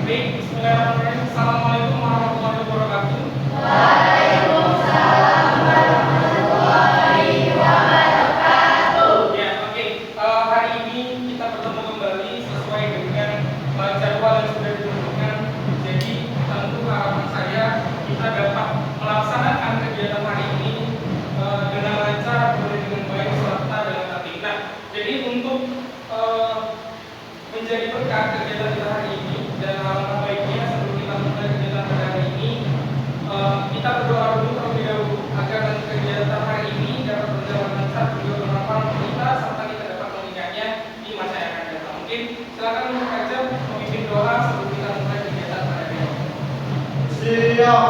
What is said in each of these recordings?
Baik, bismillahirrahmanirrahim. Assalamualaikum warahmatullahi wabarakatuh. Waalaikumsalam warahmatullahi wabarakatuh. Ya, oke. Hari ini kita bertemu kembali sesuai dengan jadwal yang sudah ditentukan. Jadi tentu harapan saya kita dapat melaksanakan kegiatan hari ini dengan lancar, dengan baik serta dengan tertib. Nah, jadi untuk menjadi berkat kegiatan kita hari ini dan alangkah baiknya sebelum kita mulai kegiatan pada hari ini kita berdoa dulu terlebih dahulu agar kegiatan hari ini dapat berjalan lancar juga bermanfaat untuk kita serta kita dapat mengingatnya di masa yang akan datang. Mungkin silakan untuk aja memimpin doa sebelum kita mulai kegiatan pada hari ini. Siap.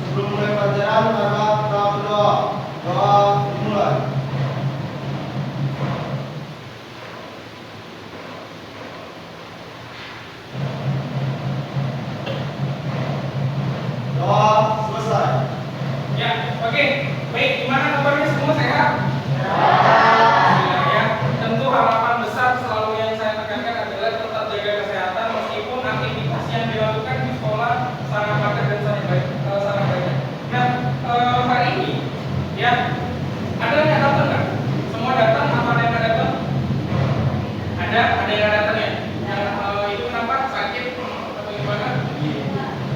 Sebelum mulai pelajaran maka kita berdoa. Doa dimulai. Doa selesai. Ya, oke. Baik, gimana kabarnya semua sehat? Ya, tentu harapan besar selalu yang saya tekankan adalah tetap jaga kesehatan meskipun aktivitas yang dilakukan di sekolah sangat padat dan sangat banyak. Nah, hari ini ya ada yang datang nggak? Semua datang apa ada yang nggak datang? Ada yang datang ya? Yang itu kenapa? Sakit atau gimana?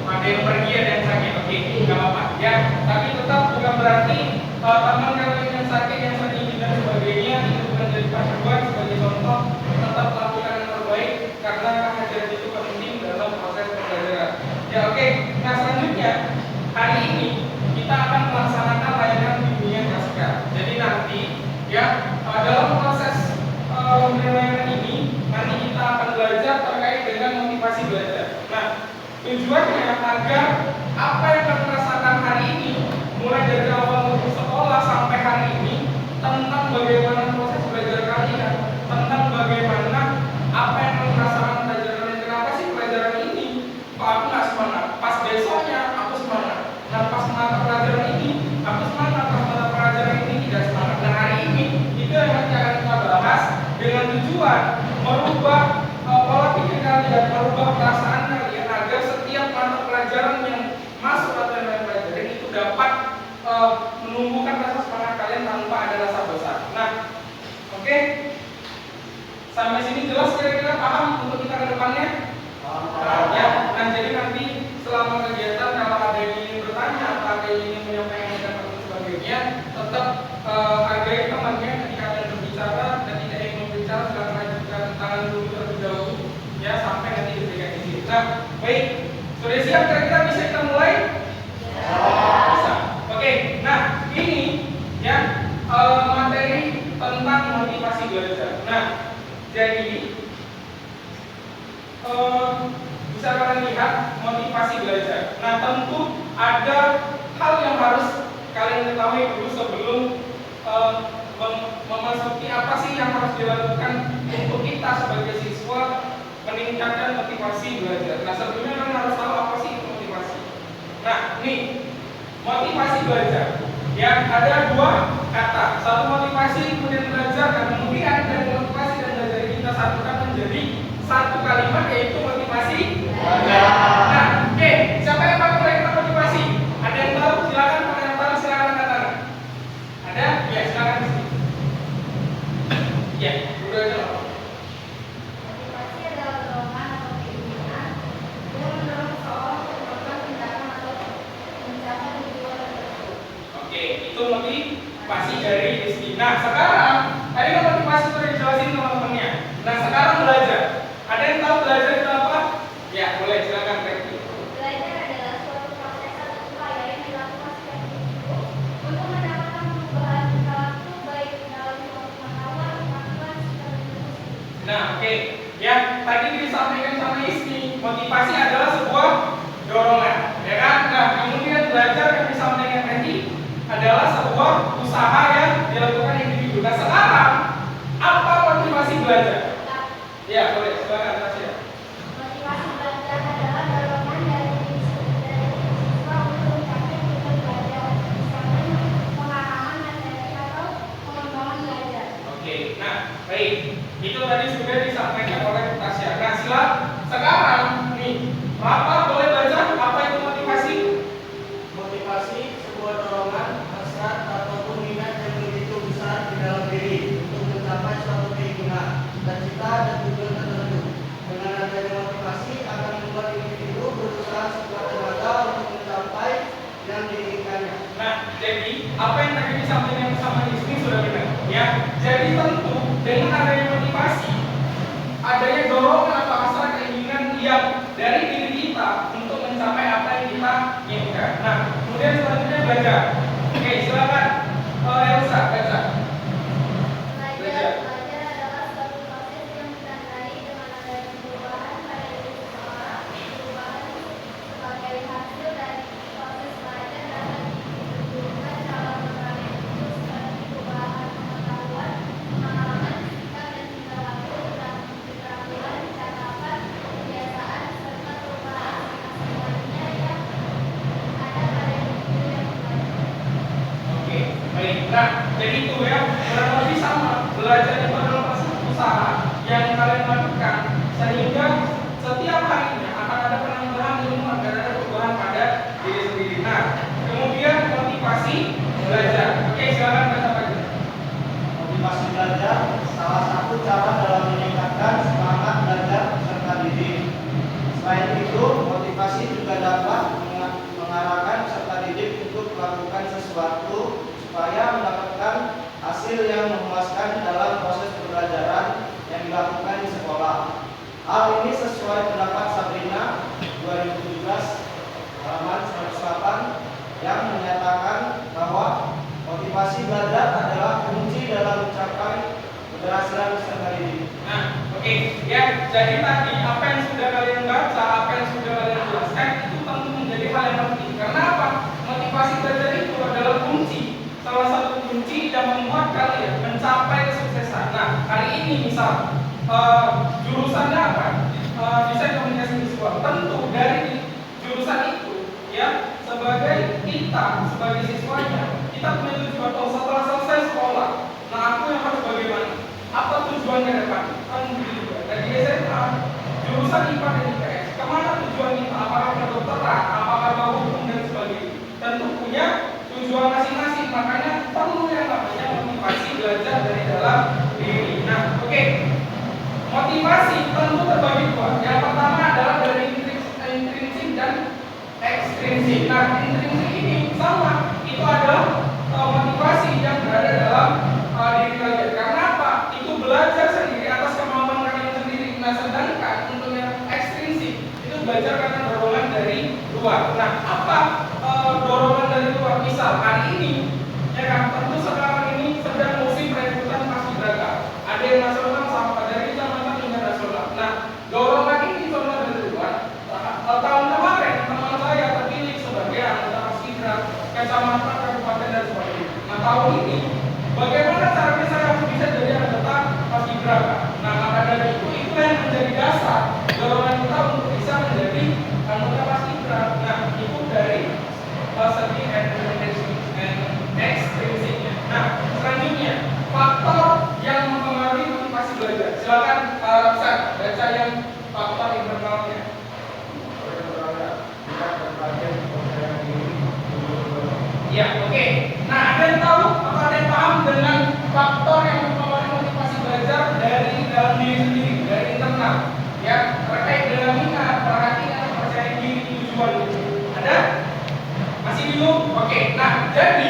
Ada yang pergi, ada yang sakit. Oke, nggak apa-apa. Ya, tapi tetap bukan berarti teman kalian yang sakit, yang sedih dan sebagainya itu bukan jadi panduan sebagai contoh. Tetap lakukan yang terbaik karena kehadiran itu penting dalam proses pembelajaran. Ya, oke. Nah, selanjutnya hari ini kita akan melaksanakan layanan bimbingan Praseja. Jadi nanti ya dalam proses layanan ini nanti kita akan belajar terkait dengan motivasi belajar. Nah, tujuannya agar apa yang kita rasakan hari ini mulai dari awal sekolah sampai hari ini tentang bagaimana proses belajar kalian, tentang bagaimana apa yang kamu rasakan pelajaran dan kenapa sih pelajaran ini kok aku nggak semangat, pas besoknya aku semangat, nah pas mata pelajaran ini aku semangat, pas mata pelajaran ini tidak semangat. Nah, hari ini itu yang nanti akan kita bahas dengan tujuan merubah pola pikir kalian, merubah perasaan kalian agar setiap mata pelajaran yang masuk atau yang kalian pelajari itu dapat menumbuhkan rasa semangat kalian tanpa ada rasa bosan. Nah, oke. Sampai sini jelas kira-kira paham untuk kita ke depannya? Ya. Nah, jadi nanti selama kegiatan kalau ada yang ingin bertanya atau ada yang ingin menyampaikan pendapat dan sebagainya, tetap hargai temannya ketika kalian berbicara dan tidak ingin berbicara silakan ajukan tangan dulu terlebih dahulu ya sampai nanti diberikan izin. Nah, baik. Sudah siap kira-kira bisa kita mulai? Bisa. Oke. Nah, ini ya materi tentang motivasi belajar. Nah, jadi bisa kalian lihat motivasi belajar. Nah, tentu ada hal yang harus kalian ketahui dulu sebelum memasuki apa sih yang harus dilakukan untuk kita sebagai siswa meningkatkan motivasi belajar. Nah, sebelumnya kalian harus tahu apa sih itu motivasi. Nah, nih motivasi belajar. Ya, ada dua kata. Satu motivasi kemudian belajar, dan kemudian dari motivasi dan belajar kita satukan menjadi satu kalimat yaitu motivasi belajar. Nah, oke, siapa yang tahu kira-kira motivasi? Ada yang tahu? Silakan. Kalau yang tahu silakan angkat tangan. Ada? Ya, silakan di sini. Ya, udah aja lah. Motivasi adalah dorongan atau keinginan yang mendorong seseorang untuk melakukan tindakan atau mencapai tujuan tertentu. Oke, itu motivasi dari Rizky. Nah, sekarang tadi kan motivasi sudah dijelasin teman-temannya. Nah, sekarang belajar. Ada yang tahu belajar itu apa? Ya, boleh silakan Rizky. Belajar adalah suatu proses atau upaya yang dilakukan setiap individu untuk mendapatkan perubahan perilaku baik dalam suatu pengetahuan, kemampuan, serta diskusi. Nah, oke. Ya, tadi disampaikan sama Rizky, motivasi adalah sebuah dorongan, ya kan? Nah, kemudian belajar yang disampaikan tadi adalah sebuah usaha yang dilakukan individu. Nah, sekarang apa motivasi belajar? Ya, boleh silakan Tasya. Motivasi belajar adalah dorongan dari siswa untuk mencapai tujuan belajar, misalnya pengalaman materi atau pengembangan belajar. Oke, nah baik, itu tadi sudah disampaikan oleh Tasya. Nah, sekarang nih dan sekuat tenaga untuk mencapai yang diinginkannya. Nah, jadi apa yang tadi disampaikan bersama di sini sudah benar, ya. Jadi tentu dengan adanya motivasi, adanya dorongan atau hasrat keinginan yang dari diri kita untuk mencapai apa yang kita inginkan. Nah, kemudian selanjutnya belajar. Oke, silakan. Elsa, baca. Belajar adalah suatu proses yang ditandai dengan adanya perubahan pada diri seseorang. Perubahan sebagai hasil dari proses belajar dapat diwujudkan dalam berbagai bentuk seperti perubahan pengetahuan, pengalaman, sikap dan tingkah laku, dan keterampilan, cakapan, kebiasaan, serta perubahan semuanya yang ada pada individu yang belajar. Oke, baik. Nah, jadi itu ya, kurang lebih sama. Belajar itu adalah proses usaha yang kalian lakukan sehingga setiap harinya akan ada penambahan ilmu, akan ada perubahan pada diri sendiri. Nah, kemudian motivasi belajar. Oke, silakan baca lagi. Motivasi belajar salah satu cara dalam meningkatkan semangat belajar peserta didik. Selain itu, motivasi juga dapat mengarahkan peserta didik untuk melakukan sesuatu supaya mendapatkan hasil yang memuaskan dalam proses pembelajaran yang dilakukan di sekolah. Hal ini sesuai pendapat Sabrina 2017 halaman 108 yang menyatakan bahwa motivasi belajar adalah kunci dalam mencapai keberhasilan peserta didik. Nah, oke, ya. Jadi tadi apa yang sudah kalian baca, apa yang sudah kalian jelaskan itu tentu menjadi hal yang penting. Karena apa? Motivasi belajar itu adalah kunci, salah satu kunci yang membuat kalian mencapai kesuksesan. Nah, hari ini misal jurusannya apa? Desain komunikasi visual. Tentu dari jurusan itu, ya, sebagai kita, sebagai siswanya, kita punya tujuan. Oh, setelah selesai sekolah, nah aku yang harus bagaimana? Apa tujuan ke depan? Kan begitu juga. Dari SMA, jurusan IPA dan IPS, kemana tujuan kita? Apakah kedokteran, apakah mau hukum dan sebagainya? Tentu punya tujuan masing-masing. Makanya perlu yang namanya motivasi belajar dari dalam diri. Nah, oke. Motivasi tentu terbagi dua. Yang pertama adalah dari intrinsik dan ekstrinsik. Nah, intrinsik ini sama. Itu adalah motivasi yang berada dalam diri kalian. Karena apa? Itu belajar sendiri atas kemampuan kalian sendiri. Nah, sedangkan untuk yang ekstrinsik itu belajar karena dorongan dari luar. Nah, apa dorongan dari luar? Misal hari ini, ya kan? Tentu sekarang ini sedang musim perekrutan paskibraka. Ada yang nasional sampai dari kecamatan hingga nasional. Nah, dorongan ini contoh dari luar. Tahun kemarin teman saya terpilih sebagai anggota paskibra kecamatan, kabupaten dan sebagainya. Nah, tahun ini bagaimana caranya saya harus bisa jadi anggota paskibraka? Nah, maka dari itu yang menjadi dasar dorongan kita untuk bisa menjadi anggota paskibra. Nah, itu dari segi ekstrinsiknya. Nah, selanjutnya faktor yang mempengaruhi motivasi belajar. Silakan Raksan baca yang faktor internalnya. Ya, oke. Nah, ada yang tahu atau ada yang paham dengan faktor yang mempengaruhi motivasi belajar dari dalam diri sendiri, dari internal? Ya, terkait dengan minat, perhatian, percaya diri, tujuan. Ada? Masih bingung? Oke. Nah, jadi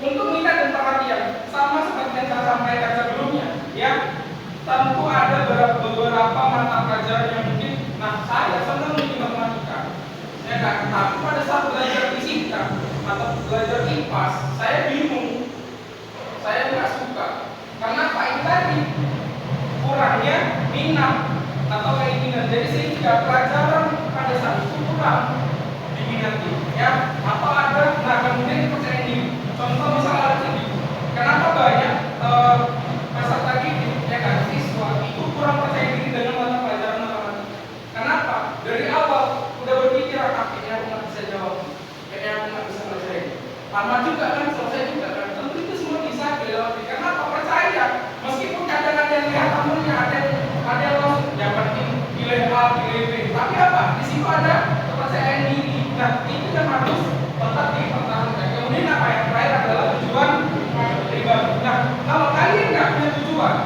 untuk minat dan perhatian sama seperti yang saya sampaikan sebelumnya, ya. Tentu ada beberapa mata pelajaran yang mungkin, nah saya senang di matematika, ya kan? Tapi pada saat belajar fisika atau belajar IPA, saya bingung, saya nggak suka. Karena Pak ini tadi kurangnya minat atau keinginan, jadi sehingga pelajaran pada saat itu kurang diminati, ya. Atau ada, nah kemudian percaya diri. Contoh misalnya tadi, kenapa banyak peserta didik, ya kan, siswa itu kurang percaya diri dengan mata pelajaran matematika. Kenapa? Dari awal udah berpikir, kayaknya aku nggak bisa jawab, kayaknya aku nggak bisa ngerjain. Lama juga kan, selesai juga kan. Tentu itu semua bisa dilewati. Kenapa? Percaya. Meskipun kadang ada yang lihat temennya, ada yang langsung, yang penting pilih A, pilih B. Tapi apa? Di situ ada kepercayaan diri. Nah, itu yang harus tetap dipertahankan. Kemudian apa yang terakhir adalah tujuan pribadi. Nah, kalau kalian nggak punya tujuan,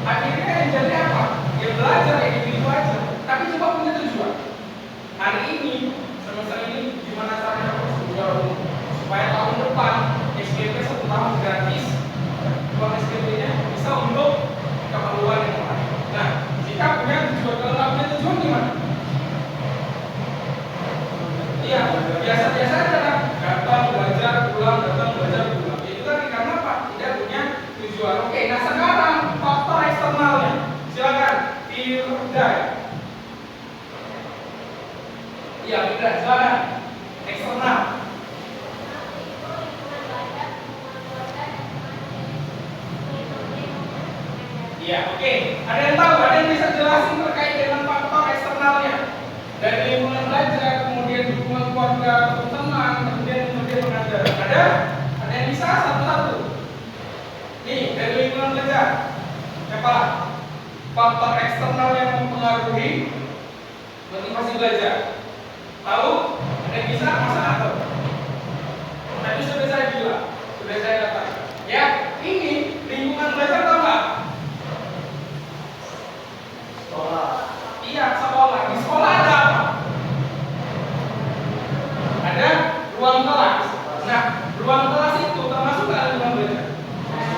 akhirnya yang jadi apa? Ya belajar ya gitu aja. Tapi coba punya tujuan. Hari ini semester biasa-biasa aja kan, datang belajar pulang, datang belajar pulang. Itu kan karena apa? Tidak punya tujuan. Oke, nah sekarang faktor eksternalnya, silakan Firda. Iya, Firda, silakan. Eksternal. Iya, oke. Ada yang tahu? Ada yang bisa jelasin terkait dengan faktor eksternalnya? Dari lingkungan belajar, kemudian dukungan keluarga, teman, kemudian pengajar. Ada? Ada yang bisa satu-satu? Nih, dari lingkungan belajar. Siapa? Faktor eksternal yang mempengaruhi motivasi belajar. Tahu? Ada yang bisa? Masa atau? Tadi sudah saya bilang, sudah saya katakan. Ya, ini lingkungan belajar tahu nggak? Sekolah. Iya, sekolah. Di sekolah ada apa? Ada ruang kelas. Nah, ruang kelas itu termasuk ke lingkungan belajar?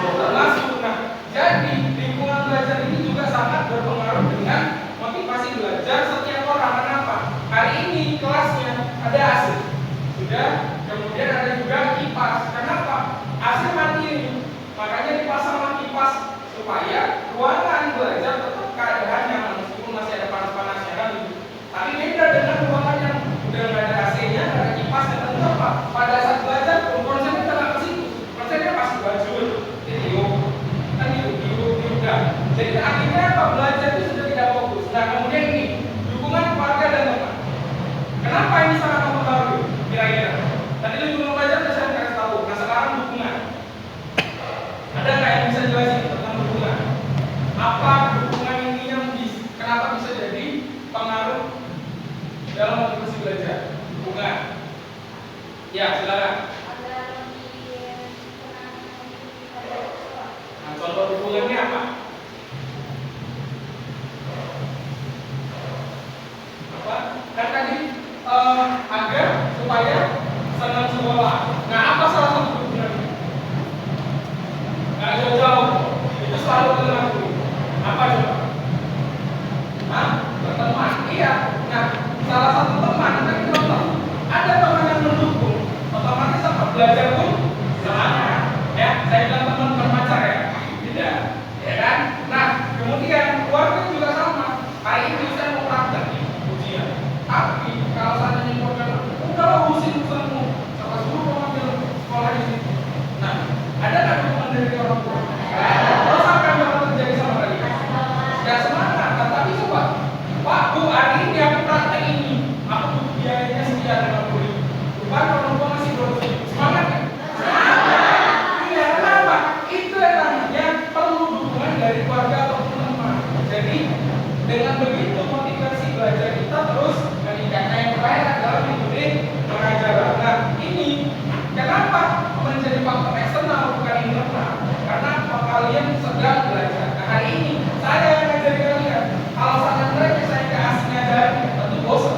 Termasuk. Nah, jadi lingkungan belajar ini juga sangat berpengaruh dengan motivasi belajar setiap orang. Kenapa? Hari ini kelasnya ada AC, sudah. Kemudian ada juga kipas. Kenapa? AC mati ini. Makanya dipasang kipas supaya ruangan belajar tetap keadaan nyaman meskipun masih ada panas-panasnya kan gitu. Tapi beda dengan ruangan yang udah nggak ada AC-nya, nggak ada kipasnya. Tentu apa? Pada saat belajar konsepnya terlalu ke situ. Konsepnya pasti baju, tiup, kan tiup. Jadi akhirnya apa? Belajar itu sudah tidak fokus. Nah kemudian ini dukungan keluarga dan teman. Kenapa ini sangat mempengaruhi? Kira-kira. Tadi lingkungan belajar sudah saya kasih tahu. Nah sekarang dukungan. Ada nggak yang bisa jelasin tentang dukungan? Apa dukungan ini yang kenapa bisa jadi pengaruh dalam motivasi belajar? Dukungan. Ya, silakan. Nah, contoh dukungannya apa? Apa? Kan tadi agar supaya senang sekolah. Nah, apa salah satu dukungannya? Nggak jauh-jauh. Itu selalu dengan guru. Apa coba? Hah? Berteman. Iya. Nah, salah satu teman kan contoh. Ada teman yang mendukung, otomatis apa? Belajar pun semangat. Ya, saya bilang teman berpacar ya. Tidak. Ya kan? Nah, kemudian keluarga juga sama. Hari ini saya mau praktek nih, ujian. Tapi kalau seandainya keluarga, udahlah urusin urusanmu. Siapa suruh mau ambil sekolah di sini. Nah, ada nggak dukungan dari orang tua? Terus apa yang bakal terjadi sama kalian? Ya semangat, tapi coba, Pak, Bu, hari ini aku praktek ini, aku butuh biayanya sekian 50.000. Bukan orang tua masih belum semangat kan? Iya, kenapa? Itu yang namanya perlu dukungan dari keluarga atau teman. Jadi dengan begitu motivasi belajar kita terus meningkat. Nah, yang terakhir adalah metode pengajaran. Nah, ini kenapa menjadi faktor eksternal bukan internal? Karena kalian sedang belajar. Nah, hari ini saya yang ngajari kalian. Kalau saat mereka saya ke asing ngajarin, tentu bosan.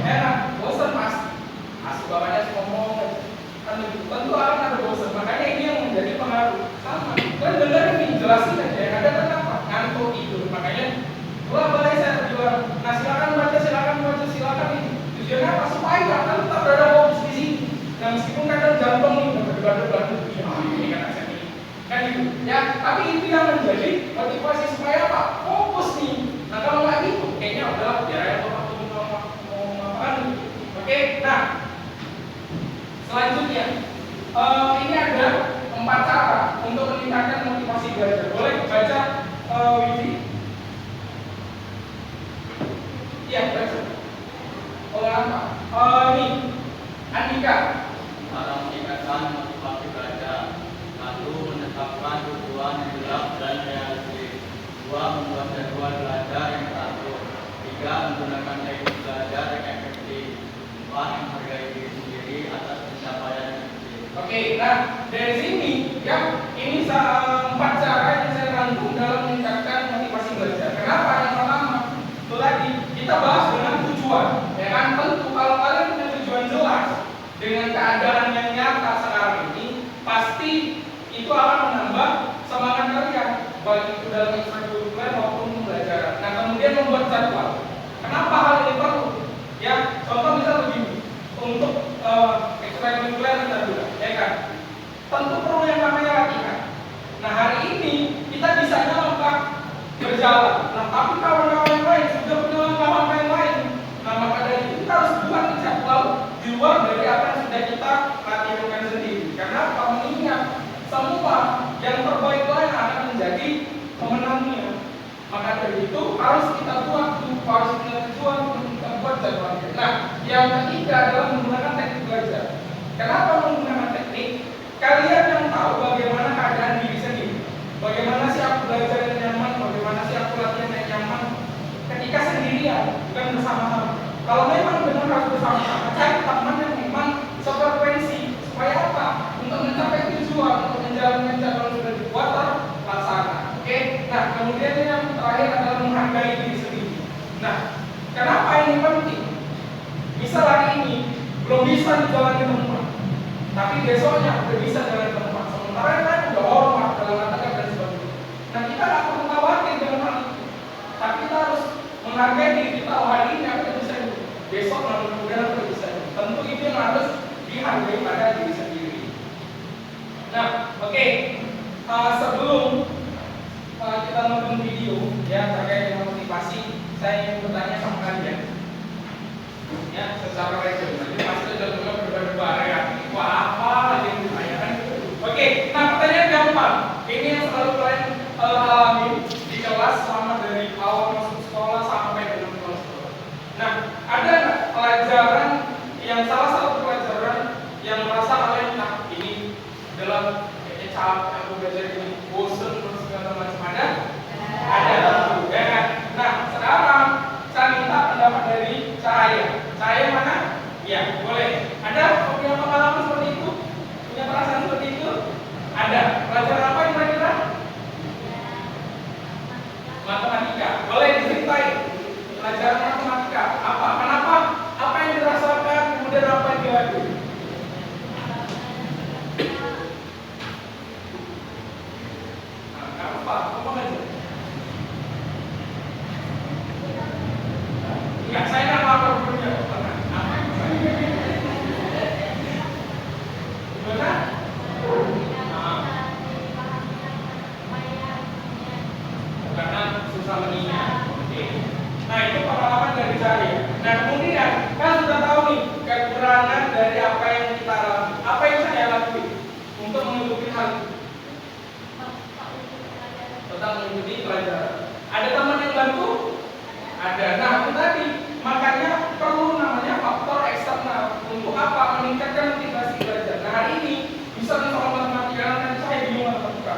Enak, bosan pasti. Asik bapaknya ngomong, kan tentu akan ada bosan. Makanya ini yang menjadi pengaruh. Sama. Dan benar ini jelasin aja. Yang ada kenapa? Ngantuk tidur. Makanya ulah boleh saya bilang. Nah silakan baca, silakan ini. Tujuannya apa? Supaya kan tetap berada fokus di sini. Nah meskipun kadang jantung nih berdebar-debar ini kan aset ini. Kan gitu. Ya, tapi itu yang menjadi motivasi supaya apa? Fokus nih. Nah kalau nggak gitu, kayaknya udah biar aja waktu mau ngapain gitu. Oke, nah selanjutnya ini ada 4 cara untuk meningkatkan motivasi belajar. Boleh baca Wifi? Iya, baca. Oleh apa? Ini Andika. Cara meningkatkan motivasi belajar. 1. Menetapkan tujuan yang jelas dan realistis. 2. Membuat jadwal belajar yang teratur. 3. Menggunakan teknik belajar yang efektif. 4. Menghargai diri sendiri atas pencapaian yang kecil. Oke, nah dari sini ya ini 4 cara yang saya rangkum dalam meningkatkan motivasi belajar. Kenapa? Yang pertama, itu tadi kita bahas dengan tujuan. Ya kan, tentu kalau kalian punya tujuan jelas dengan keadaan yang nyata sekarang ini, pasti itu akan menambah semangat kalian, baik itu dalam ekstrakurikuler maupun pembelajaran. Nah, kemudian membuat jadwal. Kenapa hal ini perlu? Ya, contoh misal begini, untuk ekstrakurikuler kita juga, ya kan? Tentu perlu yang namanya latihan. Nah hari ini kita bisanya lengkap berjalan. Nah tapi kawan-kawan yang lain sudah punya langkah-langkah yang lain. Nah maka dari itu kita harus buat jadwal di luar dari apa yang sudah kita latihankan sendiri. Karena apa? Mengingat semua yang terbaik lah yang akan menjadi pemenangnya. Maka dari itu harus kita buat tujuan untuk kita buat jadwalnya. Nah yang ketiga adalah menggunakan teknik belajar. Kenapa menggunakan teknik? Kalian yang tahu bagaimana keadaan diri sendiri. Bagaimana sih aku belajar yang nyaman, bagaimana sih aku latihan yang nyaman ketika sendirian, bukan bersama-sama. Kalau memang benar harus bersama-sama, cari teman yang memang sefrekuensi. Supaya apa? Untuk mencapai tujuan, untuk menjalankan jadwal yang sudah dibuat terlaksana. Oke? Nah, kemudian yang terakhir adalah menghargai diri sendiri. Nah, kenapa ini penting? Misal hari ini belum bisa dijalani teman, tapi besoknya udah bisa jalan teman. Sementara yang lain udah hormat dalam katakan dan sebagainya. Nah, kita nggak perlu khawatir dengan hal itu. Tapi kita harus menghargai diri kita. Oh, hari ini aku bisa ini. Besok mudah-mudahan aku bisa ini. Tentu itu yang harus dihargai pada diri sendiri. Nah, oke. Sebelum kita nonton video ya terkait dengan motivasi, saya ingin bertanya sama kalian. Ya, secara regional. Jadi pasti sudah mulai berdebar ya. Wah, apa lagi yang ditanyakan? Oke, nah pertanyaan gampang. Ini yang selalu kalian alami di kelas selama dari awal masuk sekolah sampai dengan pulang sekolah. Nah, ada nggak pelajaran yang salah satu pelajaran yang merasa kalian ini dalam kayaknya capek aku belajar ini, bosan dan segala macam ada? Ada, ya kan? Nah, sekarang saya minta pendapat dari Cahaya. Cahaya mana? Ya, boleh. Ada punya pengalaman seperti itu? Punya perasaan seperti itu? Ada. Pelajaran apa yang kira-kira? Matematika. Boleh diceritain. Pelajaran matematika. Apa? Kenapa? Apa yang dirasakan? Kemudian apa yang dilakukan? Nah, apa? Apa aja? Ya, saya nggak lapor punya. Gimana? Karena susah mengingat. Oke. Nah itu pengalaman dari saya. Nah kemudian kan sudah tahu nih kekurangan dari apa yang kita alami. Apa yang saya lakukan untuk menutupi hal itu? Tetap mengikuti pelajaran. Ada teman yang bantu? Ada. Nah itu tadi. Makanya perlu namanya faktor eksternal. Untuk apa? Meningkatkan motivasi belajar. Nah hari ini bisa nih soal matematika nanti saya bingung matematika.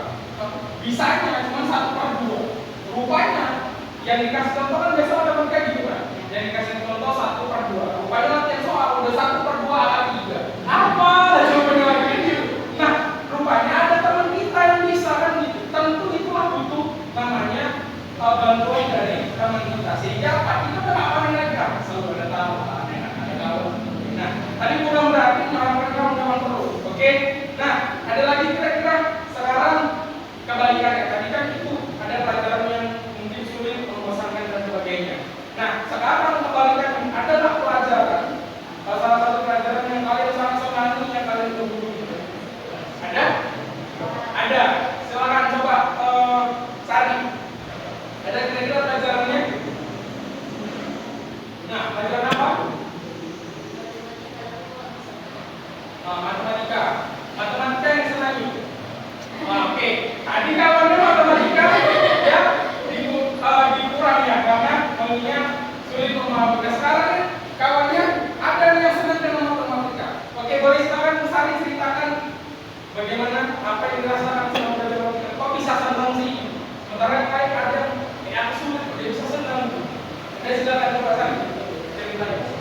Bisanya cuma 1/2. Rupanya yang dikasih contoh kan biasa matematika gitu kan. Yang dikasih contoh 1/2. Rupanya latihan soal udah 1/2 ala 3. Apa? Jawabannya lagi gitu. Nah rupanya ada teman kita yang bisa kan gitu. Tentu itulah butuh namanya bantuan dari teman kita. Sehingga apa? Kita udah nggak paling lagi kan. Selalu ada tahu, ada tahu. Nah tadi bukan berarti mengharapkan kamu memang terus. Oke? Nah ada lagi kira-kira sekarang kebalikannya. Tadi kan itu ada pelajaran yang mungkin sulit, membosankan dan sebagainya. Nah sekarang kebalikannya adalah pelajaran salah satu pelajaran yang kalian sangat senangi, yang kalian tunggu. Ada? Ada. Silakan coba cari. Ada kira-kira pelajarannya? Nah, pelajaran apa? Matematika. Matematika yang senangi. Oke. Tadi kawannya matematika ya dikurang ya karena mengingat sulit memahami. Nah, sekarang kawannya ada yang senang dengan matematika. Oke, boleh silakan Sari ceritakan bagaimana apa yang dirasakan selama belajar matematika. Kok bisa senang sih? Sementara yang lain ada yang sulit, dia bisa senang. Nah, silakan coba Sari ceritanya.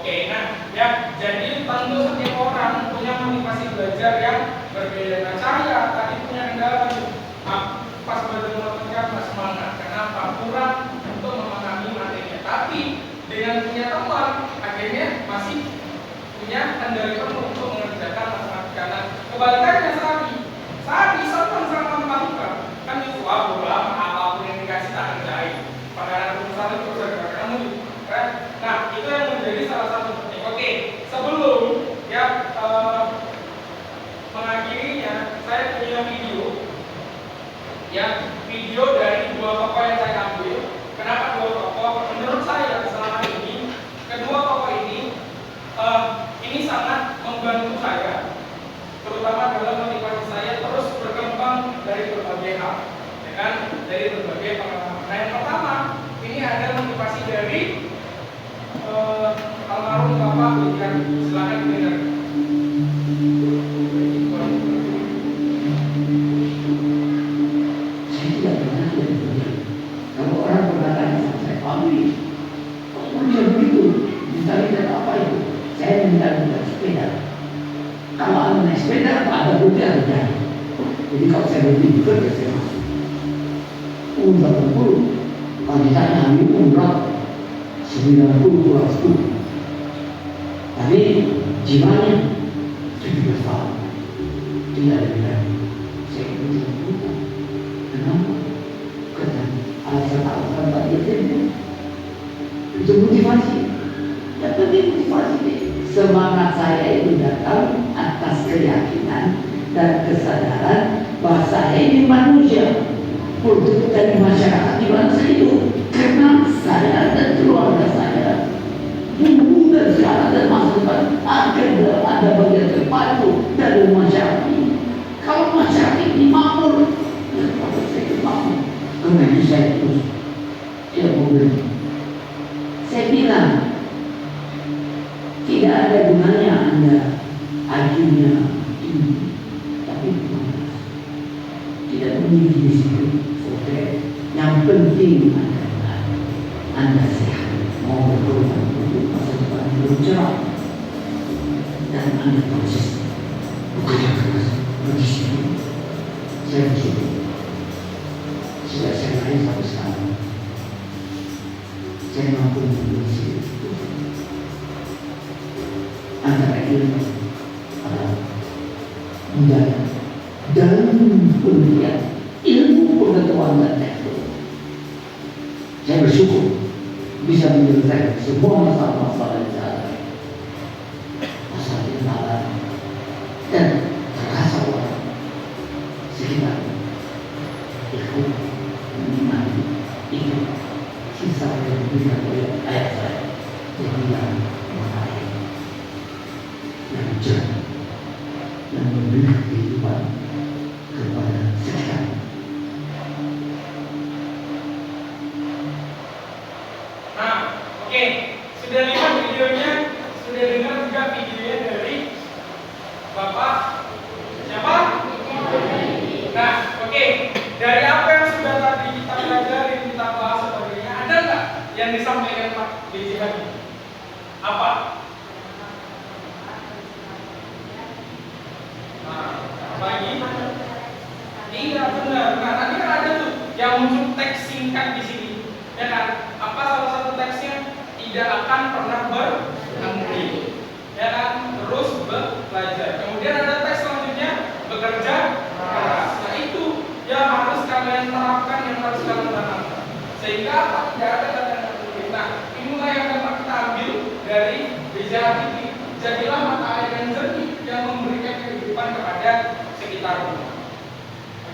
Oke, nah ya, jadi tentu setiap orang punya motivasi belajar yang berbeda. Nah, saya tadi punya kendala pas belajar matematika nggak semangat. Kenapa? Kurang untuk memahami materinya. Tapi dengan punya teman, akhirnya masih punya kendali penuh untuk mengerjakan matematika. Nah, kebalikannya Sari sama matematika kan itu bodo amat apapun yang dikasih tak kerjain. Pada perusahaan itu udah kamu kan. Nah, itu yang menjadi salah satu penting. Oke, sebelum ya mengakhirinya, saya punya video dari dua tokoh yang saya ambil. Kenapa dua tokoh? Menurut saya selama ini kedua tokoh ini sangat membantu saya, terutama dalam motivasi saya terus berkembang dari berbagai hal, ya kan? Dari berbagai pengalaman. Nah, yang pertama ini ada motivasi dari almarhum Bapak William. Silakan dengar. Saya tidak pernah berpikir kalau orang berkata sama saya, Pak kok bisa begitu? Minta apa itu? Saya minta sepeda. Kalau anda naik sepeda, ada bukti ada jalan. Jadi kalau saya berpikir, saya masuk. Umur 80, kalau ditanya Habib umur 90 kurang 10. Tapi jiwanya 17 tahun. Tidak ada beda. Saya itu buta. Kenapa? Karena alasan tadi itu motivasi. Yang penting motivasi. Semangat saya itu datang atas keyakinan dan kesadaran bahwa saya ini manusia untuk dari masyarakat di mana saya hidup. Karena saya dan keluarga saya tumbuh dan sekarang dan masa depan ada bagian terpadu dari masyarakat ini. Kalau masyarakat ini makmur, ya kalau saya itu makmur. Karena itu saya terus tidak mau berhenti. Saya bilang tidak ada gunanya Anda IQ-nya tinggi, tapi tidak memiliki disiplin. Oke, yang penting Anda sehat, mau berkorban untuk masa depan yang cerah, dan Anda konsisten, bekerja keras, berdisiplin. Saya disiplin. Sudah saya lain sampai sekarang. Saya mampu memiliki antara ilmu budaya dan penelitian, ilmu pengetahuan dan teknologi. Saya bersyukur bisa menyelesaikan semua masalah-masalah yang saya alami. Masalah kenalan dan terasa orang sekitar ikut menikmati itu sisa yang diberikan oleh ayah saya yang bilang mengenai yang jernih dan memberi kehidupan kepada sekitar. Nah, oke, sudah lihat videonya, sudah dengar juga videonya dari Bapak siapa? Nah, oke, dari apa yang sudah tadi kita pelajari, kita bahas sebagainya, ada nggak yang disampaikan Pak B.J. Habibie? Apa? Bagi iya benar. Nah, tadi kan ada tuh yang muncul teks singkat di sini, ya kan? Apa salah satu teksnya? Tidak akan pernah berhenti, ya kan? Terus belajar. Kemudian ada teks selanjutnya, bekerja keras. Nah, itu yang harus kalian terapkan, yang harus kalian tanamkan. Sehingga apa? Tidak ada kata berhenti. Nah, inilah yang dapat kita ambil dari B.J. Habibie. Jadilah mata air yang jernih yang memberikan kehidupan kepada sekitar rumah.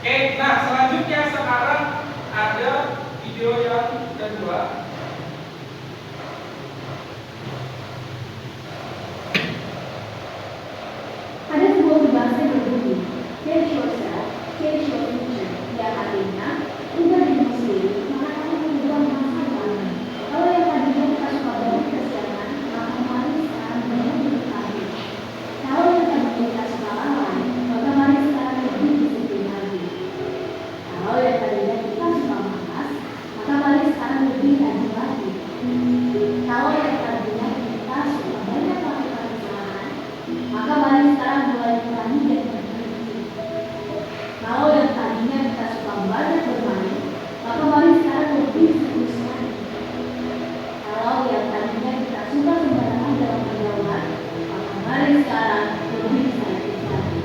Oke, nah selanjutnya sekarang ada video yang kedua. Ada sebuah peribahasa yang berbunyi, "Change yourself, change your future." Yang artinya, ubah diri sendiri, maka kamu mengubah masa depan. Kalau yang tadinya kita suka banget kesiangan, maka mari sekarang banyak berkali. Kalau yang tadinya kita suka lalai, maka mari sekarang lebih disiplin lagi. Kalau yang tadinya kita suka malas, maka mari sekarang lebih rajin. sekarang lebih selektif lagi.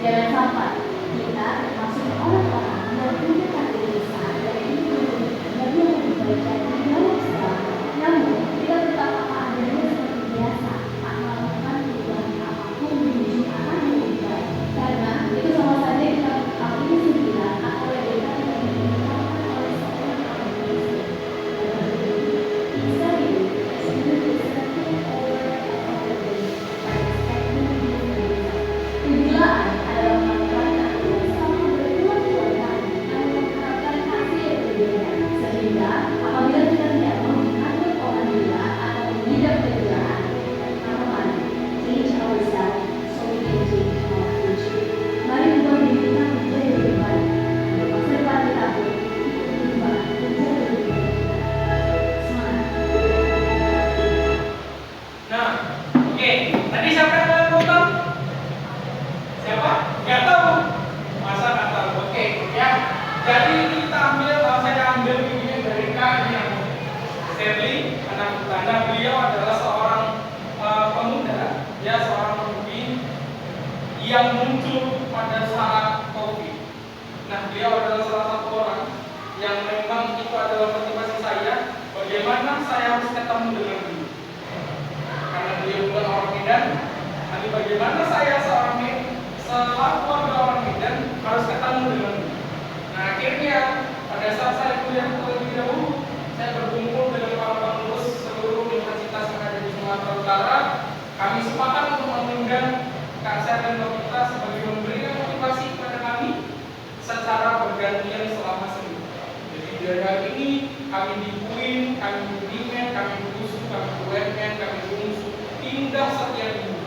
Jangan sampai kita termasuk orang-orang yang punya karir besar dan ingin menjadi yang lebih baik dari dalam sekolah. Namun, kita tetap apa adanya seperti biasa, tak melakukan perubahan apapun menuju arah yang lebih baik. Karena itu sama saja kita mengambil sembilan atau kita tidak diberitakan oleh seorang ahli gizi. Bisa ini, student is selected over accountability by expecting kegilaan adalah melakukan aturan selama berbulan-bulan kali yang mengharapkan hasil yang berbeda. Sehingga apabila kita tidak mau dianggap orang gila atau mengidap kegilaan, maka mari change ourselves so we can change our future. Mari ubah diri kita menjadi lebih baik. Masa depan kita pun ikut berubah menjadi lebih baik. Semangat. Nah, oke. Tadi siapa yang mulai potong? Siapa? Nggak tahu. Masa nggak tahu? Oke, ya. Jadi kita saya ambil videonya dari Kak Dian Sterling, anak Belanda. Beliau adalah seorang pemuda, ya seorang pemudi yang muncul pada saat COVID. Nah, beliau adalah salah satu orang yang memang itu adalah motivasi saya. Bagaimana saya harus ketemu dengan beliau? Karena beliau bukan orang Medan, tapi bagaimana saya selaku warga orang Medan harus ketemu dengan beliau. Nah, akhirnya pada saat saya kuliah terlebih dahulu, saya berkumpul dengan para pengurus seluruh universitas yang ada di Sumatera Utara. Kami sepakat untuk mengundang Kak Syah dan Mbak Mita sebagai memberikan motivasi kepada kami secara bergantian selama seminggu. Jadi dari hari ini kami di UIN, kami di UIN, kami di USU, kami di UMN, kami di UNSU, pindah setiap minggu.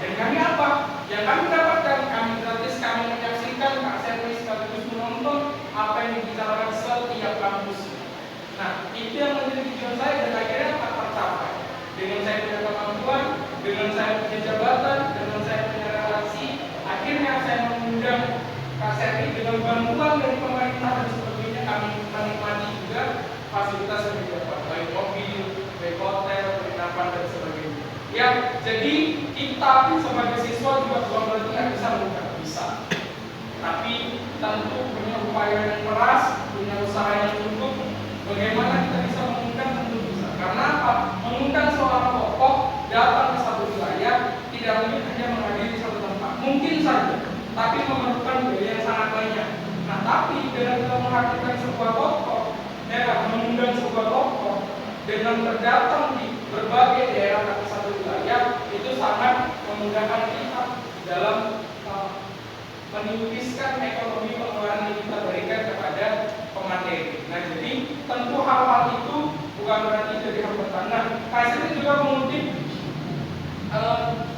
Dan kami apa? Yang kami dapatkan, kami gratis, kami menyaksikan Kak Syah sekaligus menonton apa yang dibicarakan setiap kampus. Nah, itu yang menjadi tujuan saya dan akhirnya tak tercapai. Dengan saya punya kemampuan, dengan saya punya jabatan, dengan saya punya relasi, akhirnya saya mengundang Kak Syah dengan bantuan dari pemerintah dan sebagainya. Kami menikmati juga fasilitas yang didapat, baik mobil, baik hotel, penginapan dan sebagainya. Ya, jadi kita sebagai siswa juga bukan berarti nggak bisa bukan bisa. Tapi tentu punya upaya yang keras, punya usaha yang cukup. Bagaimana kita bisa mengundang tentu bisa. Karena apa? Mengundang seorang tokoh datang ke satu wilayah tidak mungkin hanya menghadiri satu tempat. Mungkin saja, tapi memerlukan biaya yang sangat banyak. Nah, tapi dengan kita menghadirkan sebuah tokoh, mengundang sebuah tokoh dengan berdatang di berbagai daerah atau satu wilayah, itu sangat memudahkan kita dalam menipiskan ekonomi pengeluaran yang kita berikan kepada pemateri. Nah, jadi tentu hal-hal itu bukan berarti jadi hambatan. Nah, Kaiser juga mengutip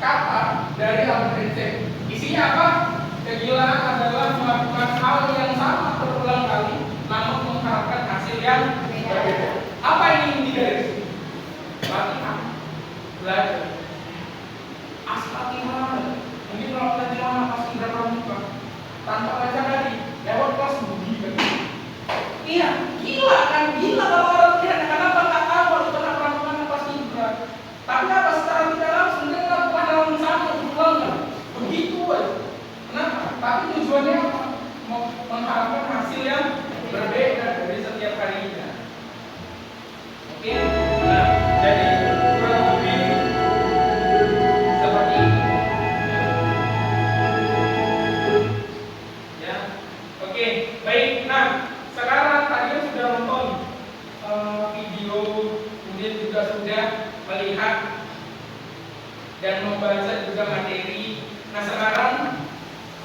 kata dari Albert Einstein. Isinya apa? Kegilaan adalah melakukan hal yang sama berulang kali, namun mengharapkan hasil yang berbeda. Apa ini inti dari sini? Latihan, belajar, latihan. Mungkin kalau latihan pas indra pramuka tanpa baca tadi lewat kelas budi kan? Iya, gila kan? Gila kalau orang latihan. Kenapa nggak tahu kalau pernah pramuka pas indra? Tapi apa secara tidak langsung dia melakukan hal yang sama berulang kan? Begitu aja. Kenapa? Tapi tujuannya apa? Mengharapkan hasil yang berbeda dari setiap harinya. Oke? Nah, jadi kurang lebih seperti ini. Ya, oke, baik. Nah, sekarang tadi sudah nonton video, kemudian juga sudah melihat dan membaca juga materi. Nah, sekarang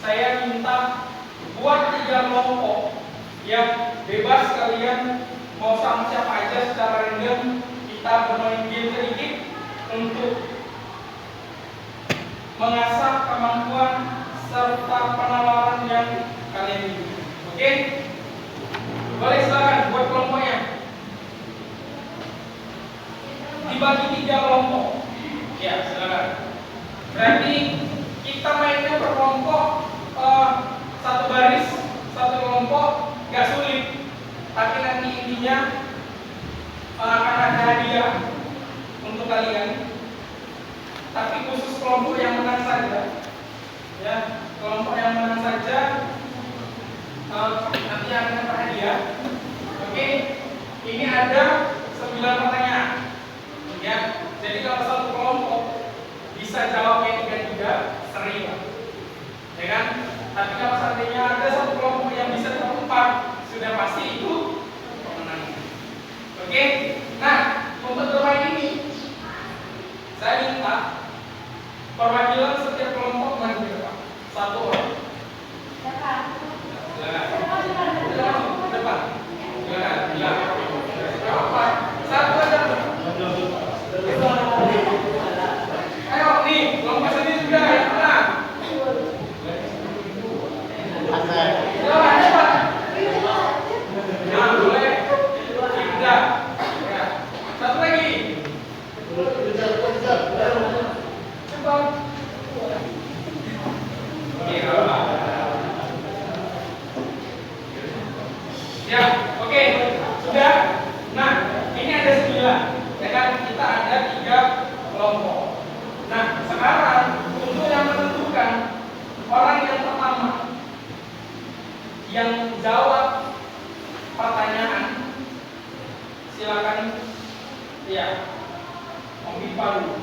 saya minta buat 3 kelompok yang bebas kalian mau sama siapa aja secara random, kita bermain game sedikit untuk mengasah kemampuan serta penalaran yang kalian miliki. Oke? Boleh silakan buat kelompoknya. Dibagi 3 kelompok. Ya, silakan. Berarti kita mainnya per kelompok, satu baris, satu kelompok, nggak sulit. Tapi nanti intinya akan ada hadiah untuk kalian. tapi khusus kelompok yang menang saja. Ya, kelompok yang menang saja nanti akan dapat hadiah. Oke, ini ada 9 pertanyaan. Ya, jadi kalau satu kelompok bisa jawabnya 3-3, seri lah. Ya kan? Tapi kalau seandainya ada satu kelompok yang bisa jawab 4, sudah pasti itu pemenangnya. Oke? Nah, untuk bermain ini saya minta perwakilan setiap kelompok maju ke depan. 1 orang. Silakan. Depan. Silakan. Berapa? 1 aja. Ayo nih, kelompok sini sudah ya. Tenang. Silakan cepat. Nah, boleh. Tidak. Ya. 1 lagi. Cepat. Ya, oke, sudah. Nah, ini ada 9. Ya kan, kita ada 3 kelompok. Nah, sekarang untuk yang menentukan orang yang pertama yang jawab pertanyaan, silakan. Ya, Om Bipa dulu.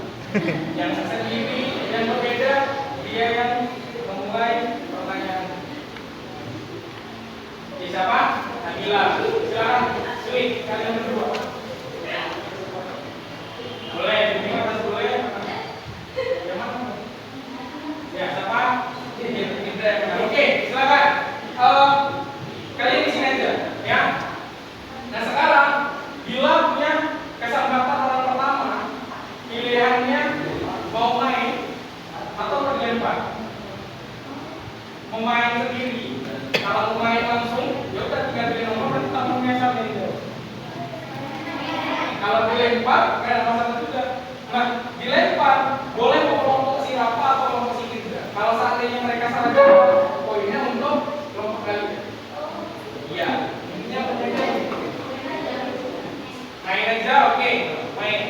Yang sendiri, yang berbeda, dia yang memulai pertanyaan. Oke, siapa? Nabila. Silakan, Sweet, kalian berdua. Boleh, ini atas boleh. Yang mana? Ya, siapa? Indra. Oke, silakan. Kalian di sini aja, ya. Nah, sekarang bila punya kesempatan orang pertama, pilihannya mau main atau berlempar. Mau main sendiri. Kalau mau main langsung, ya udah tinggal pilih nomor dan kita punya sama itu. Kalau dilempar, nggak ada masalah juga. Nah, dilempar boleh mau kelompok si Rafa atau kelompok si Indra. Kalau seandainya mereka salah jawab, poinnya untuk kelompok kalian. Iya, intinya penjaga ini. Main aja, oke, main.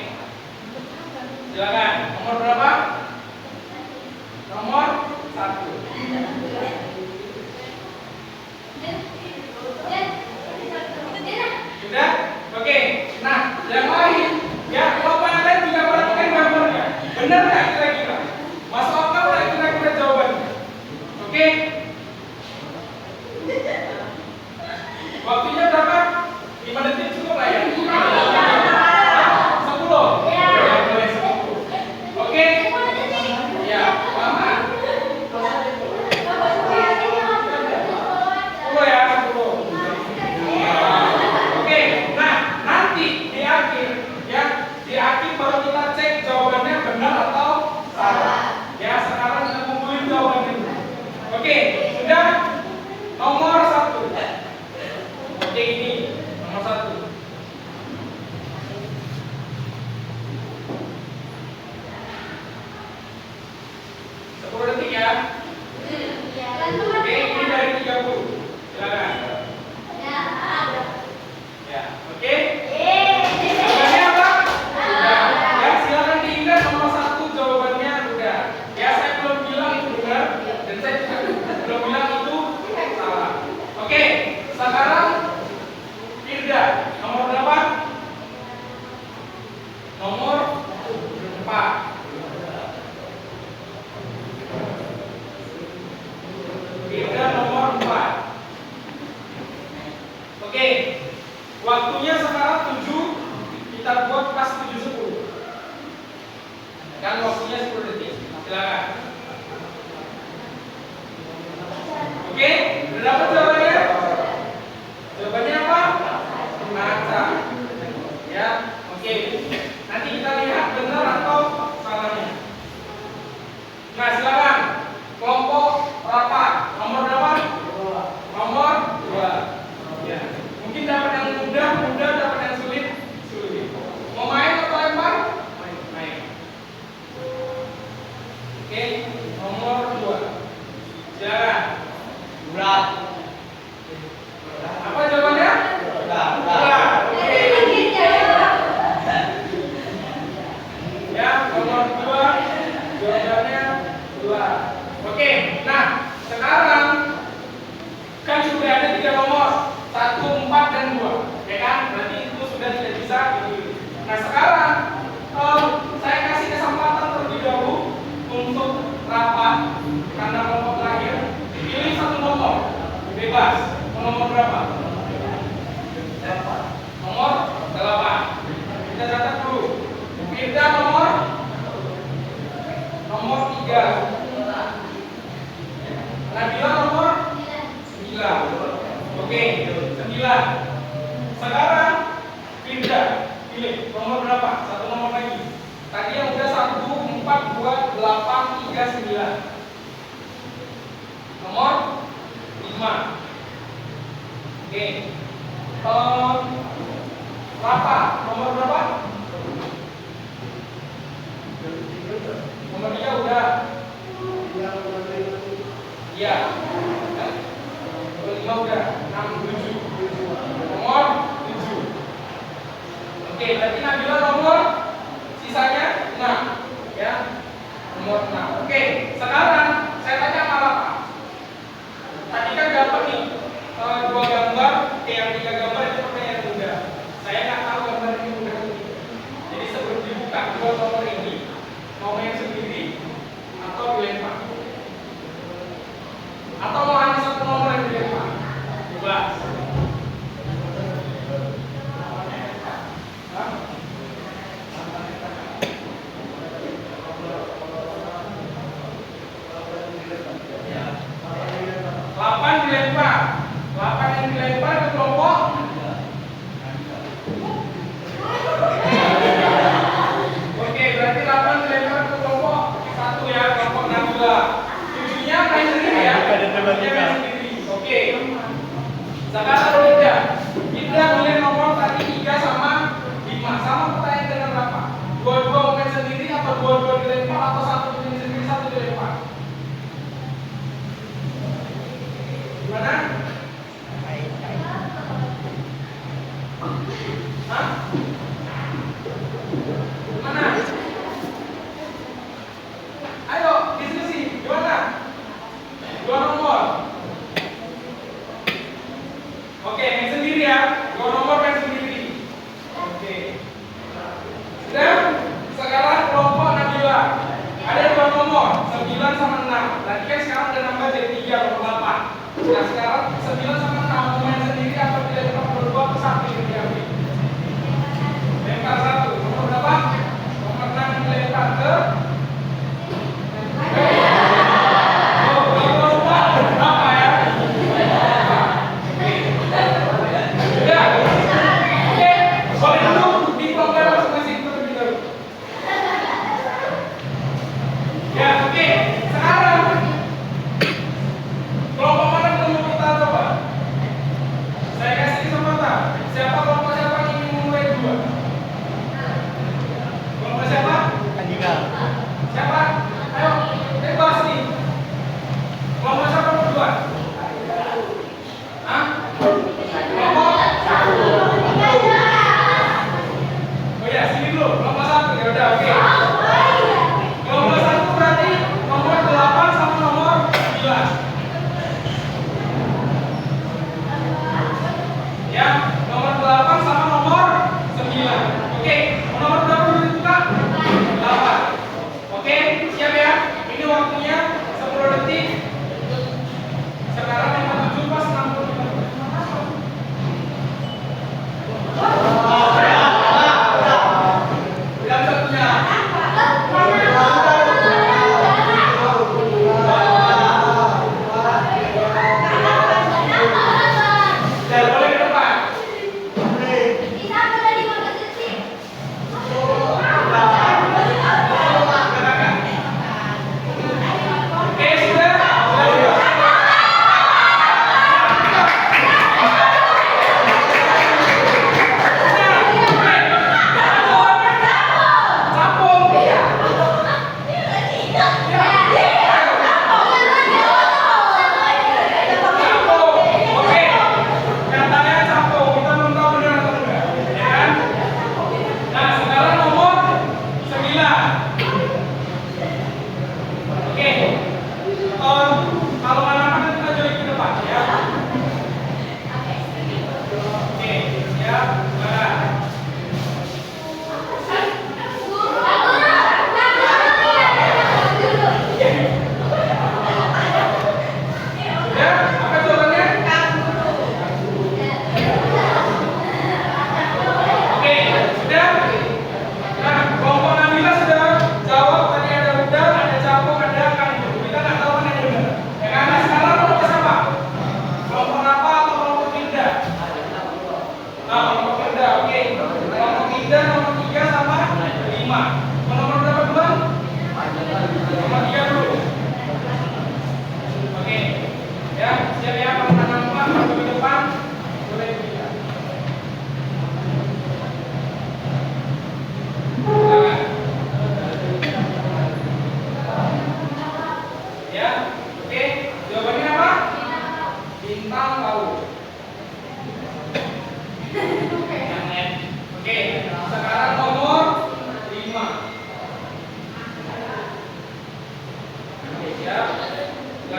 Silakan. Nomor berapa? Nomor 1. Sudah? Oke. Nah, yang lain, ya kelompok yang lain juga perhatikan gambarnya. Benar nggak kira-kira? Masuk akal nggak kira-kira jawabannya? Oke. Waktunya berapa? 5 detik cukup lah ya? 10? Ya, boleh 10. Oke? Ya, lama. 10 ya, 10. Oke, nah nanti di akhir, ya, di akhir baru kita cek jawabannya benar atau salah. Ya, sekarang kita kumpulin jawabannya. Oke, sudah? Nomor 1. Oke, ini nomor 1. Detik ya. Oke, ini dari 30. Silakan. Ya, oke. Jawabannya apa? Udah. Ya, silakan diingat nomor 1 jawabannya udah. Ya, saya belum bilang itu benar dan saya juga belum bilang itu salah. Oke, sekarang Firda, nomor berapa? Nomor 4. Firda nomor 4. Oke, waktunya sekarang 7. Kita buat pas 7:10. Kan waktunya 10 detik. Silakan. Oke, udah dapat jawabannya? Jawabannya apa? Maca. Ya, oke. Nanti kita lihat benar atau salahnya. Nah, silakan. Kelompok rapat. Nomor berapa? Nomor 2. Ya. Mungkin dapat yang mudah, dapat yang sulit. Mau main atau lempar? Main. Oke, nomor 2. Silakan. Berat. Apa jawabannya? Berat. Oke. Ya, nomor 2. jawabannya 2. Oke, nah sekarang kan sudah ada 3 nomor, 1, 4, dan 2, ya kan? Berarti itu sudah tidak bisa dipilih. Nah sekarang saya kasih kesempatan terlebih dahulu untuk rapat karena kelompok terakhir pilih 1 nomor bebas. Nomor berapa? Nomor 8. Kita catat dulu. Firda nomor 3. Nabila nomor 9. Oke, 9. Sekarang Firda pilih nomor berapa? 1 nomor lagi. Tadi yang udah 1, 4, 2, 8, 3, 9. Nomor 5. Oke. Rapa nomor berapa? Nomor 3 udah. Iya. Nomor 5 udah. 6, 7. Nomor 7. Oke, berarti Nabila nomor sisanya 6, ya. Nomor 6. Oke, sekarang saya tanya sama Rapa. Tadi kan dapat nih 2 gambar, yang 3 gambar itu pertanyaan mudah. Saya nggak tahu gambar ini mudah atau tidak. Jadi sebelum dibuka 2 nomor ini, mau main sendiri atau dilempar? Atau mau hanya 1 nomor yang dilempar? Bebas. Hah? 8 dilempar. 8 yang dilempar ke kelompok. Oke, berarti 8 dilempar ke kelompok 1 ya, kelompok Nabila. 7-nya main sendiri ya. Dia main sendiri. Oke. Sekarang Firda milih nomor tadi 3 sama 5. Sama pertanyaan dengan berapa? 2-2 main sendiri atau 2-2 dilempar atau 1 main sendiri 1 dilempar? Gimana? Hah? Gimana? Ayo, diskusi. Gimana? 2 nomor. Oke, main sendiri ya. 2 nomor main sendiri. Oke. Sudah? Sekarang kelompok Nabila. Ada 2 nomor, 9 sama 6. Tadi kan sekarang udah nambah jadi 3, nomor 8. Nah sekarang 9 sama 6 mau main sendiri atau dilempar berdua ke 1 yang diambil? Lempar 1. Nomor berapa? Nomor 6 yang dilempar ke? Oh, nomor 4 berapa ya? Oke. Sudah? Oke. Boleh dulu di program masing-masing terlebih dahulu. Ya, oke. Sekarang kelompok mana belum kita coba?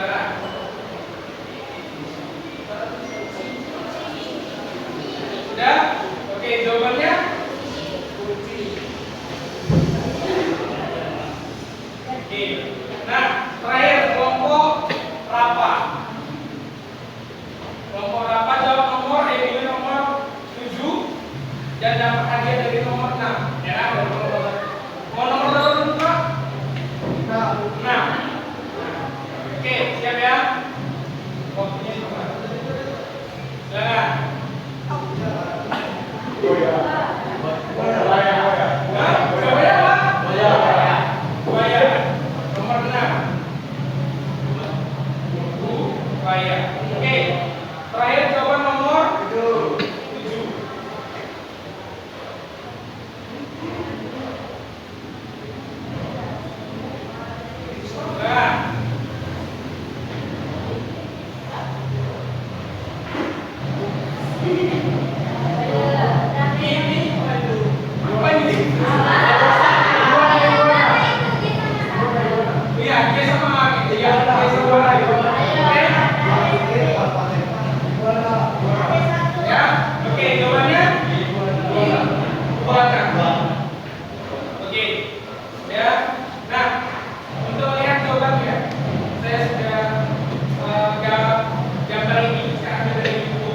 Gimana? Sudah? Oke, jawabannya kunci. Oke. Nah, terakhir kelompok Rapa. Kelompok Rapa jawab nomor Emilio nomor 7 dan dapat hadiah dari nomor 6. Ya kan? Mau nomor berapa dulu, Pak? 6. Oke, siap ya? Waktunya coba. Silakan. Hah? Jawabannya apa? Buaya. Nomor 6. Buaya. Oke. Terakhir jawaban nomor 7. Nah. Apa ini? Iya, dia sama gitu ya. Dia sama lagi. Oke. Ya, oke, jawabannya buana. Oke, ya. Nah, untuk lihat jawabannya, saya sudah gambar ini sekarang dari buku.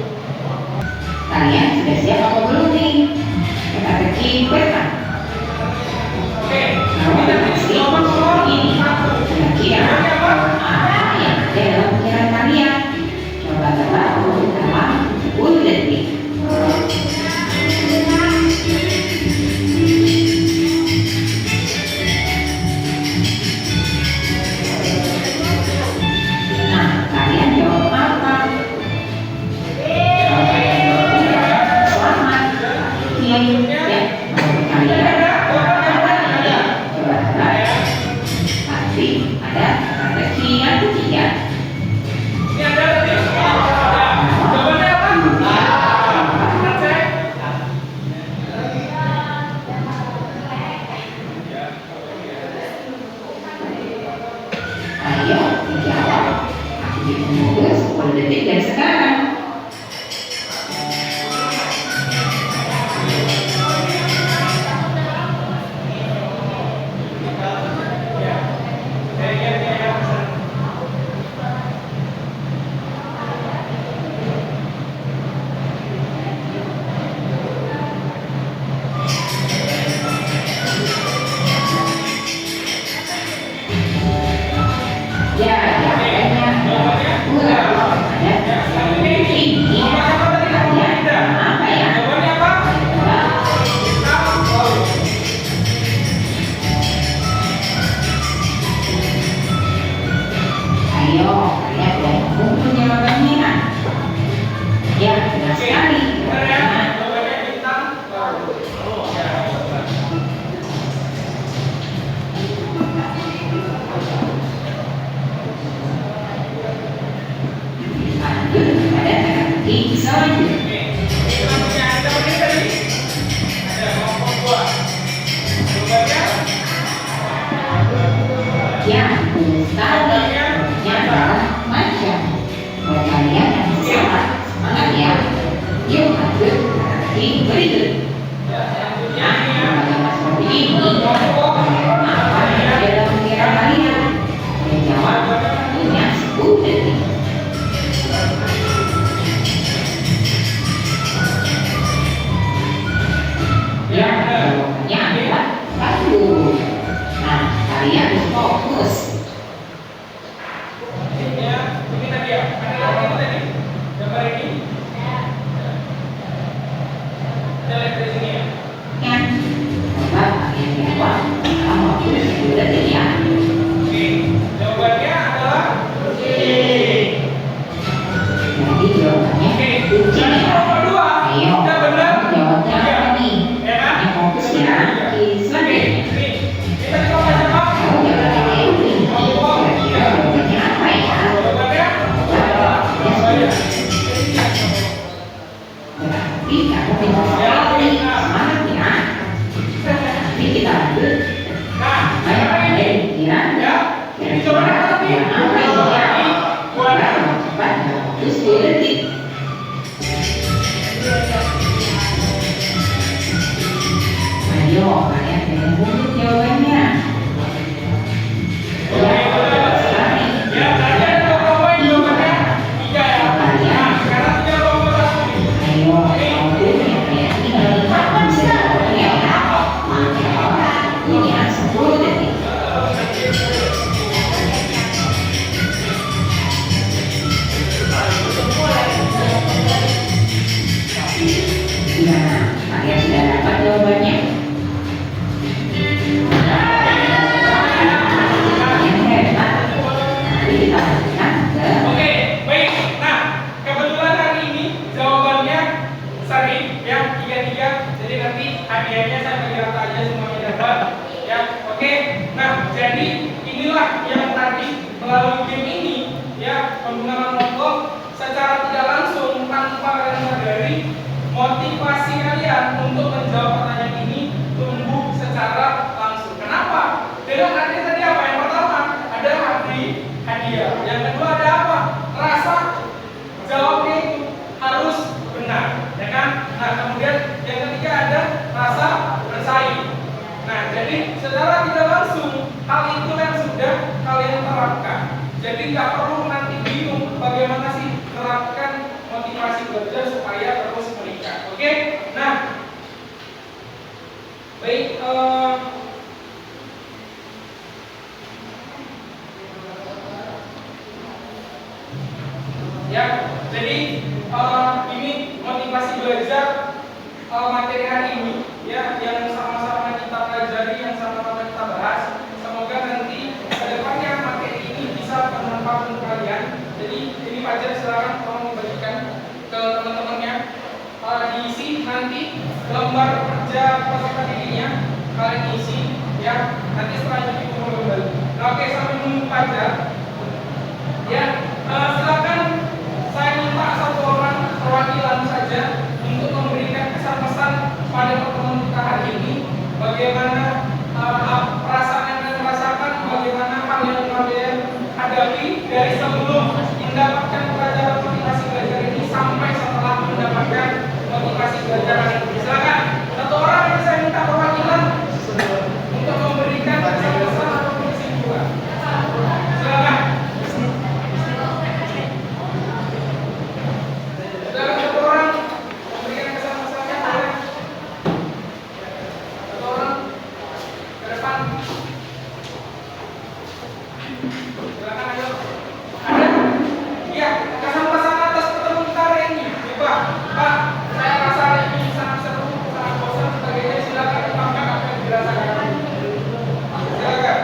Kalian sudah siap apa belum nih? Teka-teki kuetan. Oke, ini nanti jawaban nomor Ini 1. kira-kira apa yang ada dalam pikiran kalian? Coba tebak dalam 10 detik. Nah, kalian jawab apa? Kalau kalian jawab tidak, selamat. Ya, menurut kalian apa ini? Coba tebak. Pasti ada teka-teki yang ketiga. Ini ada tadi. Jawabannya apa? Cek. Ayo dijawab. Aku ditunggu 10 detik dari sekarang. Ya, jawabannya ulang. Ini kalian apa ya? Jawabannya apa? Ayo, kalian sudah mengumpul jawabannya. Ya, benar sekali. Benar ya? Jawabannya Jawabannya bintang baru. Ya. lanjut pada teka-teki selanjutnya. Oke. Kita punya ada berapa tadi? Ada kelompok 2. Jawabannya Yang benar sekali. Yang adalah macam. Buat kalian yang semangat, semangat ya. Yuk lanjut teka-teki berikut. selanjutnya Nah, ini ya. bagaimana seperti ini? Apa yang ada dalam pikiran kalian? Menjawab punya 10 detik. Ya, jawabannya adalah 1. Nah, kalian harus fokus. Ini tadi ya. Ada lagi itu tadi. Gambar ini. Kita lihat dari sini ya. Kan? Coba kalian jawab dalam waktu 10 detik ya. Oke. Jawabannya adalah Jadi jawabannya oke. kunci Jadi ya. nomor 2. Ayo, Udah benar. jawabnya apa nih? Ya kan? Yang fokus ya. Di Oke. selanjutnya. Nih. Kita coba siapa? Kamu jawabannya ini. Kira-kira jawabannya apa ya? Jawabannya Jawabannya berarti kamu pintar sekali. Semangat ya. Ini kita lanjut. Nah, Ayo, ada yang pikiran? ya. Ini jawabannya apa tadi? Yang apa ini ya? Ayo, kalian jangan bullshit jawabannya. Ya, sekali. Ya, tanya jawabannya jawabannya 3 ya. Nah, sekarang 3 kelompok 1 nih. Ayo, mobilnya kayak tinggal kapan sih jawabannya apa? Ini 10 detik. Gimana? Kalian sudah dapat jawabannya? Yang hebat. Nanti kita lanjutkan ke Oke, baik. Nah, kebetulan hari ini jawabannya sering ya 3-3. Jadi nanti hadiahnya saya bagi rata aja semuanya dapat. Ya, oke. Nah, jadi inilah yang tadi melalui game ini ya penggunaan motor secara tidak langsung tanpa kalian sadari motivasi kalian untuk menjawab pertanyaan ini tumbuh secara langsung. Kenapa? Dengan hadiah tadi apa? Yang pertama ada hadiah. Yang kedua ada apa? Rasa jawabnya itu harus benar, ya kan? Nah, kemudian yang ketiga ada rasa bersaing. Nah, jadi secara tidak langsung hal itu yang sudah kalian terapkan. Jadi nggak perlu nanti bingung bagaimana sih menerapkan motivasi belajar supaya terus meningkat. Oke? Nah, baik. Ya, jadi ini motivasi belajar materi hari ini ya yang sama-sama kita pelajari, yang sama-sama kita bahas. Semoga nanti kedepannya materi ini bisa bermanfaat untuk kalian. Jadi ini Fajar silakan tolong membagikan ke teman-temannya. Diisi nanti lembar kerja peserta dirinya kalian isi ya. Nanti setelah itu kita kembali. Nah, oke, sambil menunggu Fajar ya silakan saya minta satu orang perwakilan saja untuk memberikan kesan-pesan pada pertemuan kita hari ini. Bagaimana perasaan yang kalian rasakan, bagaimana hal yang kalian hadapi dari sebelum mendapatkan pelajaran motivasi belajar ini sampai setelah mendapatkan motivasi belajar hari ini. Silakan satu orang yang saya minta perwakilan untuk memberikan kesan-pesan atau kesimpulan. Silakan. Silakan satu orang memberikan kesan-pesannya boleh. Satu orang ke depan. Silakan ayo. Ada? Iya, kesan-pesan atas pertemuan kita hari ini. Ya, Pak, saya rasa hari ini sangat seru, sangat bosan, sebagainya. Silakan ungkapkan apa yang dirasakan. Silakan.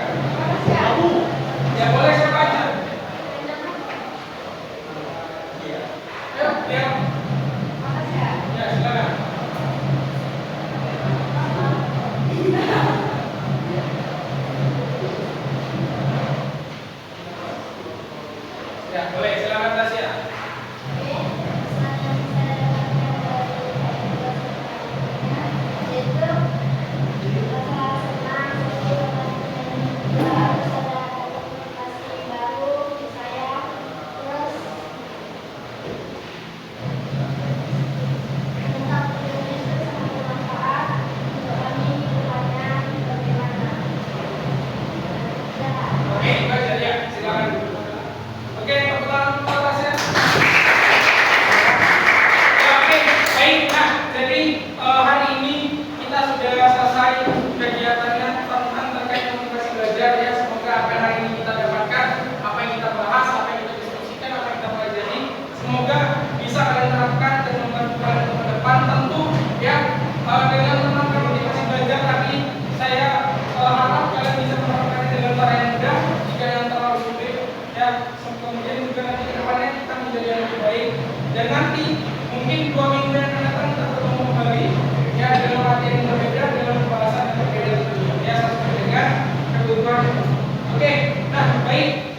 Ya boleh siapa aja. Ayo, dia. Ya, silakan. Ya, boleh silakan Tasya. Oke, itu aja ya. Silakan. Oke, tepuk tangan untuk Tasya. Ya, oke, baik. Nah, jadi hari ini kita sudah selesai kegiatannya tentang terkait motivasi belajar ya. Semoga apa yang hari ini kita dapatkan, apa yang kita bahas, apa yang kita diskusikan, apa yang kita pelajari, semoga bisa kalian terapkan dan membantu kalian untuk ke depan. Tentu ya dengan menerapkan motivasi belajar tadi, saya harap kalian bisa menerapkan dengan cara yang mudah, jika yang terlalu sulit ya. Kemudian juga nanti ke depannya kita menjadi yang lebih baik. Dan nanti mungkin 2 minggu yang akan datang kita bertemu kembali ya dengan materi yang berbeda, dengan pembahasan yang berbeda tentunya ya sesuai dengan kebutuhan. Oke, nah baik.